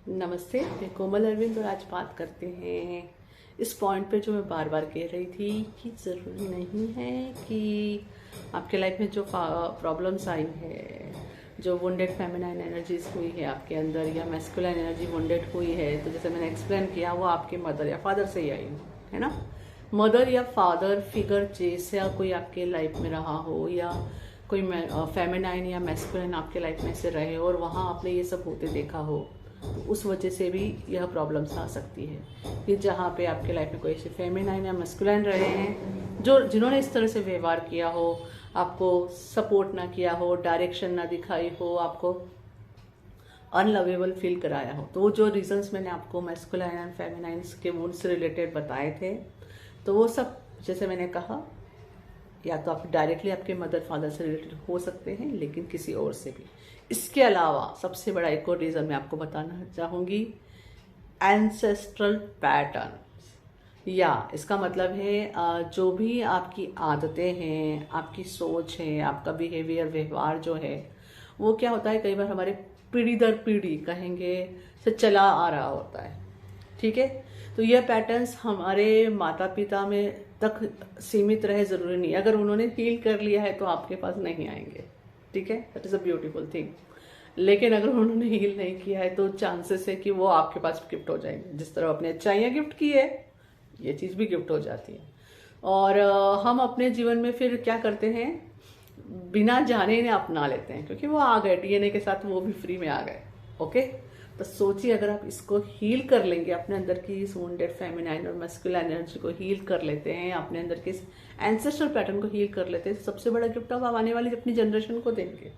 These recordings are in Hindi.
नमस्ते, मैं कोमल अरविंद और आज बात करते हैं इस पॉइंट पे जो मैं बार बार कह रही थी कि ज़रूरी नहीं है कि आपके लाइफ में जो प्रॉब्लम्स आई है, जो वुंडेड फेमिनाइन एनर्जीज हुई है आपके अंदर या मैस्कुलाइन एनर्जी वुंडेड हुई है, तो जैसे मैंने एक्सप्लेन किया वो आपके मदर या फादर से ही आई है ना। मदर या फादर फिगर जैसा कोई आपके लाइफ में रहा हो या कोई फेमिनाइन या मैस्कुलाइन आपके लाइफ में से रहे और वहाँ आपने ये सब होते देखा हो, तो उस वजह से भी यह प्रॉब्लम्स आ सकती है कि जहाँ पे आपके लाइफ में कोई ऐसे फेमिनाइन या मैस्कुलाइन रहे हैं जो जिन्होंने इस तरह से व्यवहार किया हो, आपको सपोर्ट ना किया हो, डायरेक्शन ना दिखाई हो, आपको अनलवेबल फील कराया हो, तो वो जो रीजंस मैंने आपको मैस्कुलाइन एंड फेमिनाइन्स के वुंड से रिलेटेड बताए थे, तो वो सब जैसे मैंने कहा या तो आप डायरेक्टली आपके मदर फादर से रिलेटेड हो सकते हैं, लेकिन किसी और से भी। इसके अलावा सबसे बड़ा एक और रीज़न मैं आपको बताना चाहूँगी, एंसेस्ट्रल पैटर्न, या इसका मतलब है जो भी आपकी आदतें हैं, आपकी सोच है, आपका बिहेवियर व्यवहार जो है, वो क्या होता है कई बार हमारे पीढ़ी दर पीढ़ी कहेंगे से चला आ रहा होता है। ठीक है, तो यह पैटर्न्स हमारे माता पिता में तक सीमित रहे ज़रूरी नहीं, अगर उन्होंने हील कर लिया है तो आपके पास नहीं आएंगे। ठीक है, that is a beautiful thing. लेकिन अगर उन्होंने हील नहीं किया है तो चांसेस है कि वो आपके पास गिफ्ट हो जाएंगे। जिस तरह अपने अच्छाइयाँ गिफ्ट की है, ये चीज़ भी गिफ्ट हो जाती है। और हम अपने जीवन में फिर क्या करते हैं, बिना जाने इन्हें अपना लेते हैं क्योंकि वो आ गए डीएनए के साथ, वो भी फ्री में आ गए। ओके, तो सोचिए अगर आप इसको हील कर लेंगे, अपने अंदर की इस वुंडेड फेमिनाइन और मैस्कुलाइन एनर्जी को हील कर लेते हैं, अपने अंदर के इस एंसेस्ट्रल पैटर्न को हील कर लेते हैं, तो सबसे बड़ा गिफ्ट आप आने वाली अपनी जनरेशन को देंगे।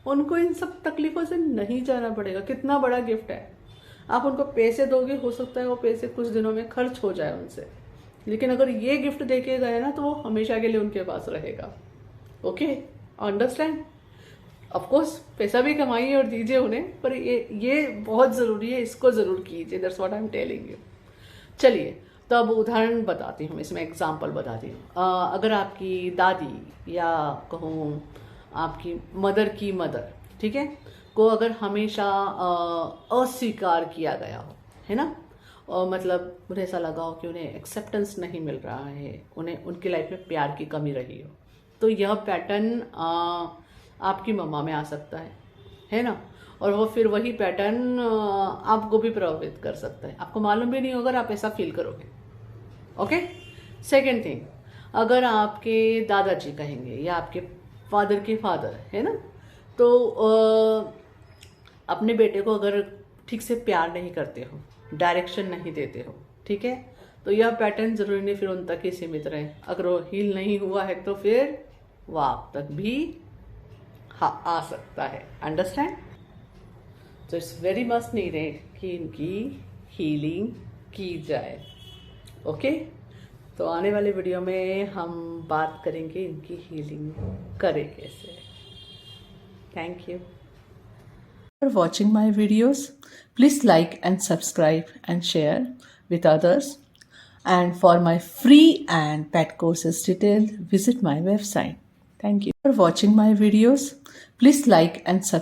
उनको इन सब तकलीफों से नहीं जाना पड़ेगा। कितना बड़ा गिफ्ट है। आप उनको पैसे दोगे, हो सकता है वो पैसे कुछ दिनों में खर्च हो जाए उनसे, लेकिन अगर ये गिफ्ट देके गए ना तो वो हमेशा के लिए उनके पास रहेगा। Okay, understand. ऑफकोर्स पैसा भी कमाइए और दीजिए उन्हें, पर ये बहुत ज़रूरी है, इसको ज़रूर कीजिए। That's what I am telling you. चलिए, तो अब उदाहरण बताती हूँ, इसमें एग्जाम्पल बताती हूँ। अगर आपकी दादी या कहूँ आपकी मदर की मदर, ठीक है, को अगर हमेशा अस्वीकार किया गया हो, है ना, और मतलब उन्हें ऐसा लगा हो कि उन्हें एक्सेप्टेंस नहीं मिल रहा है, उन्हें उनकी लाइफ में प्यार की कमी रही हो, तो यह पैटर्न आपकी मम्मा में आ सकता है ना। और वो फिर वही पैटर्न आपको भी प्रभावित कर सकता है, आपको मालूम भी नहीं होगा, आप ऐसा फील करोगे। ओके, सेकेंड थिंग, अगर आपके दादाजी कहेंगे या आपके फादर के फादर, है ना, तो अपने बेटे को अगर ठीक से प्यार नहीं करते हो, डायरेक्शन नहीं देते हो, ठीक है, तो यह पैटर्न जरूरी नहीं फिर उन तक ही सीमित रहे। अगर वो हील नहीं हुआ है तो फिर वो आप तक भी आ सकता है। अंडरस्टैंड? तो इट्स वेरी मस्ट नीडेड कि इनकी हीलिंग की जाए। ओके, तो आने वाले वीडियो में हम बात करेंगे इनकी हीलिंग करें कैसे। Thank you for watching my videos. Please like and subscribe and share with others. And for my free and pet courses detail, visit my website. Thank you for watching my videos. Please like and subscribe.